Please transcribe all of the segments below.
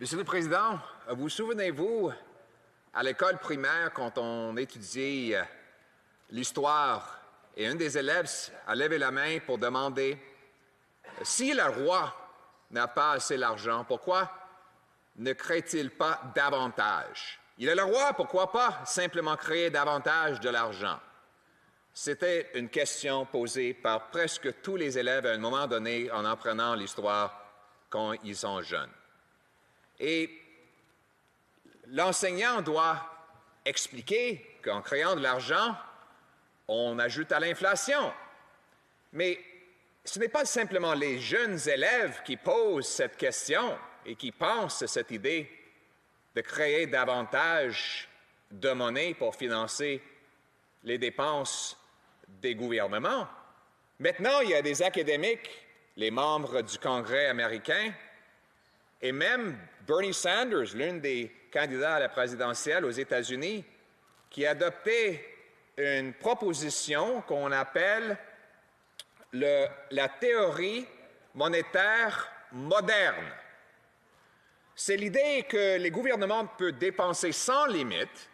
Monsieur le Président, vous souvenez-vous, à l'école primaire, quand on étudiait l'histoire, et un des élèves a levé la main pour demander si le roi n'a pas assez d'argent, pourquoi ne crée-t-il pas davantage? Il est le roi, pourquoi pas simplement créer davantage de l'argent? C'était une question posée par presque tous les élèves à un moment donné en apprenant l'histoire quand ils sont jeunes. Et l'enseignant doit expliquer qu'en créant de l'argent, on ajoute à l'inflation. Mais ce n'est pas simplement les jeunes élèves qui posent cette question et qui pensent à cette idée de créer davantage de monnaie pour financer les dépenses des gouvernements. Maintenant, il y a des académiques, les membres du Congrès américain, et même Bernie Sanders, l'un des candidats à la présidentielle aux États-Unis, qui a adopté une proposition qu'on appelle la théorie monétaire moderne. C'est l'idée que les gouvernements peuvent dépenser sans limite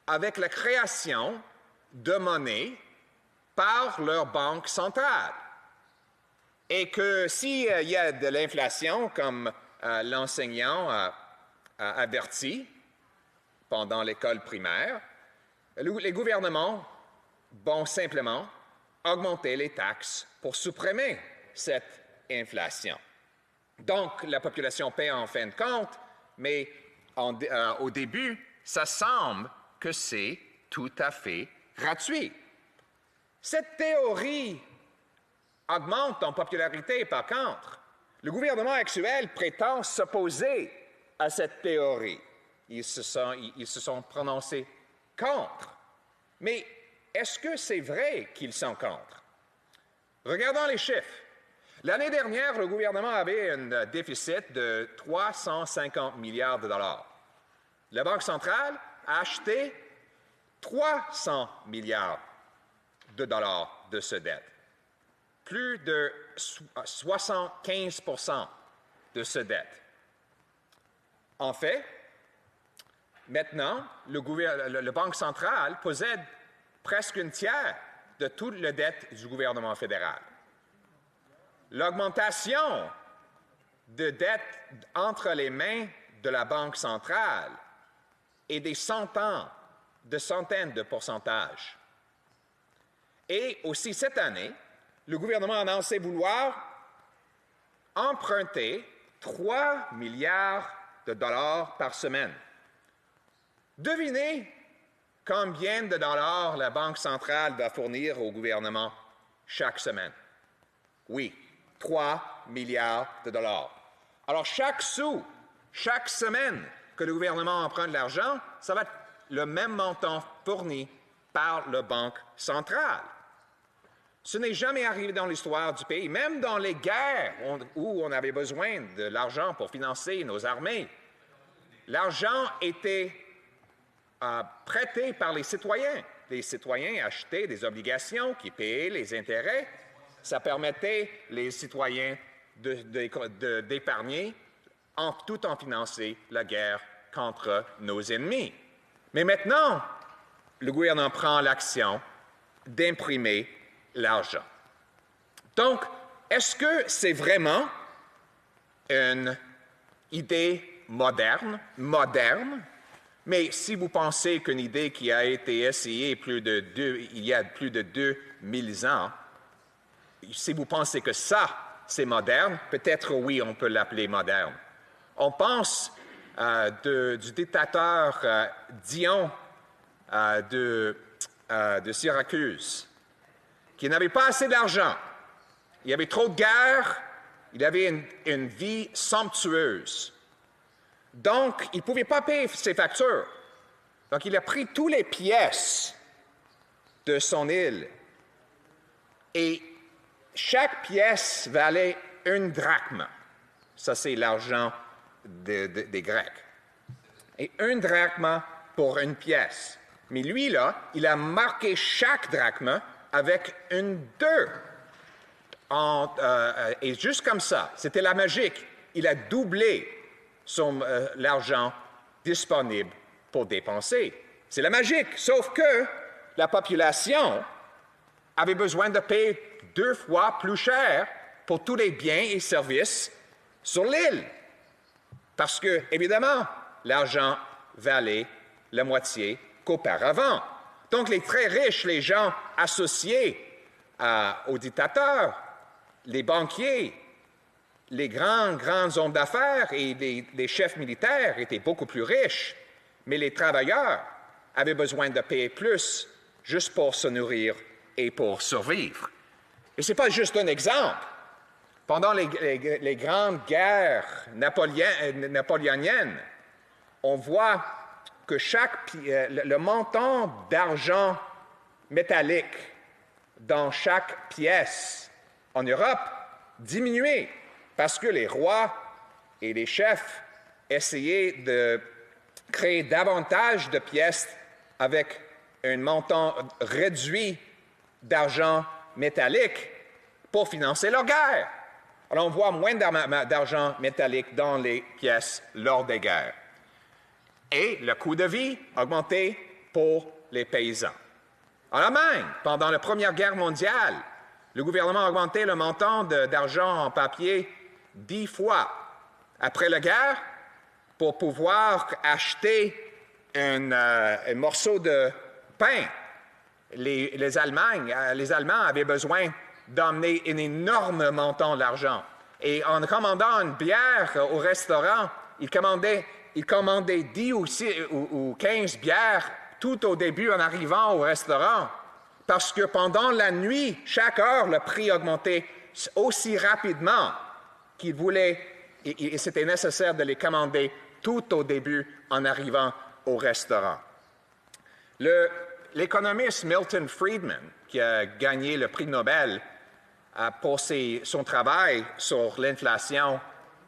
avec la création de monnaie par leur banque centrale. Et que s'il y a de l'inflation, comme l'enseignant a averti pendant l'école primaire, les gouvernements vont simplement augmenter les taxes pour supprimer cette inflation. Donc, la population paie en fin de compte, mais au début, ça semble que c'est tout à fait gratuit. Cette théorie augmente en popularité, par contre. Le gouvernement actuel prétend s'opposer à cette théorie. Ils se sont prononcés contre. Mais est-ce que c'est vrai qu'ils sont contre? Regardons les chiffres. L'année dernière, le gouvernement avait un déficit de 350 milliards de dollars. La Banque centrale a acheté 300 milliards de dollars de cette dette. Plus de 75 % de cette dette. En fait, maintenant, la Banque centrale possède presque un tiers de toute la dette du gouvernement fédéral. L'augmentation de dette entre les mains de la Banque centrale est des centaines de pourcentages. Et aussi cette année, le gouvernement a annoncé vouloir emprunter 3 milliards de dollars par semaine. Devinez combien de dollars la Banque centrale va fournir au gouvernement chaque semaine. Oui, 3 milliards de dollars. Alors, chaque sou, chaque semaine que le gouvernement emprunte de l'argent, ça va être le même montant fourni par la Banque centrale. Ce n'est jamais arrivé dans l'histoire du pays, même dans les guerres où on avait besoin de l'argent pour financer nos armées. L'argent était prêté par les citoyens. Les citoyens achetaient des obligations qui payaient les intérêts. Ça permettait les citoyens d'épargner tout en finançant la guerre contre nos ennemis. Mais maintenant, le gouvernement prend l'action d'imprimer l'argent. Donc, est-ce que c'est vraiment une idée moderne? Mais si vous pensez qu'une idée qui a été essayée il y a plus de 2000 ans, si vous pensez que ça, c'est moderne, peut-être oui, on peut l'appeler moderne. On pense du dictateur Dion de Syracuse, qui n'avait pas assez d'argent. Il y avait trop de guerres, il avait une vie somptueuse. Donc, il ne pouvait pas payer ses factures. Donc, il a pris toutes les pièces de son île. Et chaque pièce valait 1 drachme. Ça, c'est l'argent des Grecs. Et 1 drachme pour 1 pièce. Mais lui, là, il a marqué chaque drachme avec une 2. Et juste comme ça, c'était la magique. Il a doublé l'argent disponible pour dépenser. C'est la magique, sauf que la population avait besoin de payer 2 fois plus cher pour tous les biens et services sur l'île. Parce que, évidemment, l'argent valait la moitié qu'auparavant. Donc, les très riches, les gens associés aux dictateurs, les banquiers, les grands hommes d'affaires et les chefs militaires étaient beaucoup plus riches, mais les travailleurs avaient besoin de payer plus juste pour se nourrir et pour survivre. Et ce n'est pas juste un exemple. Pendant les grandes guerres napoléoniennes, on voit que le montant d'argent métallique dans chaque pièce en Europe diminuait parce que les rois et les chefs essayaient de créer davantage de pièces avec un montant réduit d'argent métallique pour financer leur guerre. Alors, on voit moins d'argent métallique dans les pièces lors des guerres. Et le coût de vie a augmenté pour les paysans. En Allemagne, pendant la Première Guerre mondiale, le gouvernement a augmenté le montant d'argent en papier 10 fois après la guerre pour pouvoir acheter un morceau de pain. Les Allemands avaient besoin d'emmener un énorme montant d'argent. Et en commandant une bière au restaurant, ils commandaient 10 ou 15 bières tout au début en arrivant au restaurant. Parce que pendant la nuit, chaque heure, le prix augmentait aussi rapidement qu'ils voulaient, et c'était nécessaire de les commander tout au début en arrivant au restaurant. L'économiste Milton Friedman, qui a gagné le prix Nobel pour son travail sur l'inflation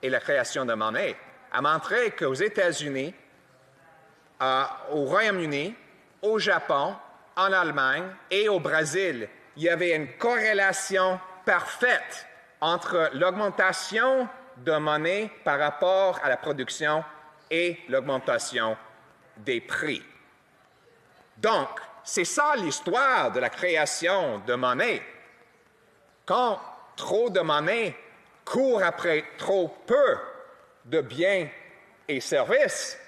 et la création de monnaie, a montré qu'aux États-Unis, au Royaume-Uni, au Japon, en Allemagne et au Brésil, il y avait une corrélation parfaite entre l'augmentation de monnaie par rapport à la production et l'augmentation des prix. Donc, c'est ça l'histoire de la création de monnaie. Quand trop de monnaie court après trop peu de biens et services,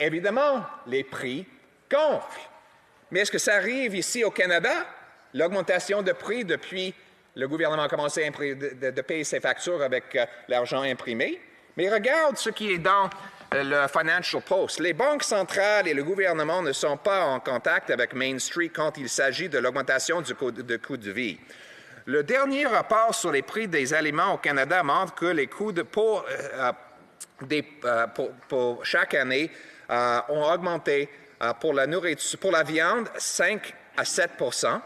évidemment, les prix gonflent. Mais est-ce que ça arrive ici au Canada? L'augmentation de prix depuis le gouvernement a commencé de payer ses factures avec l'argent imprimé. Mais regarde ce qui est dans le Financial Post. Les banques centrales et le gouvernement ne sont pas en contact avec Main Street quand il s'agit de l'augmentation du coût de vie. Le dernier rapport sur les prix des aliments au Canada montre que les coûts pour chaque année ont augmenté pour la nourriture, pour la viande, 5 à 7 %,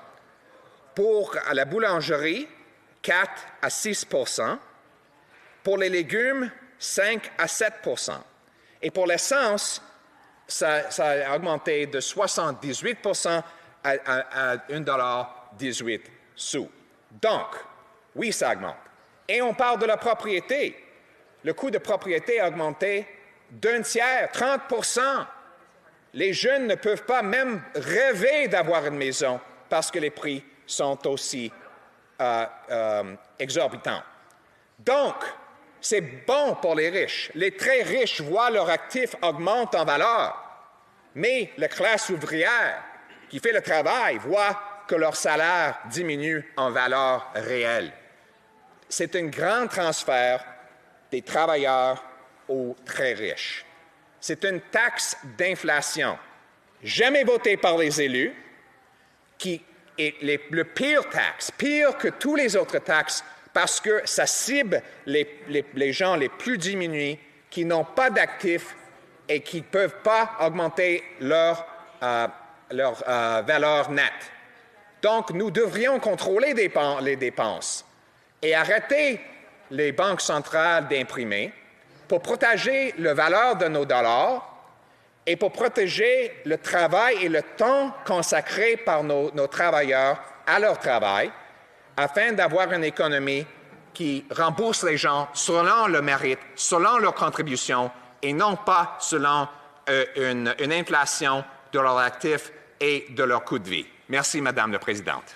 pour la boulangerie, 4 à 6 %, pour les légumes, 5 à 7 % et pour l'essence, ça a augmenté de 78 % à 1,18 $. Donc, oui, ça augmente. Et on parle de la propriété. Le coût de propriété a augmenté d'un tiers, 30 %. Les jeunes ne peuvent pas même rêver d'avoir une maison parce que les prix sont aussi exorbitants. Donc, c'est bon pour les riches. Les très riches voient leurs actifs augmenter en valeur, mais la classe ouvrière qui fait le travail voit que leur salaire diminue en valeur réelle. C'est un grand transfert des travailleurs aux très riches. C'est une taxe d'inflation, jamais votée par les élus, qui est le pire taxe, pire que tous les autres taxes, parce que ça cible les gens les plus diminués qui n'ont pas d'actifs et qui ne peuvent pas augmenter leur valeur nette. Donc, nous devrions contrôler les dépenses et arrêter les banques centrales d'imprimer pour protéger la valeur de nos dollars et pour protéger le travail et le temps consacré par nos travailleurs à leur travail, afin d'avoir une économie qui rembourse les gens selon le mérite, selon leur contribution et non pas selon une inflation de leurs actifs et de leur coût de vie. Merci, Madame la Présidente.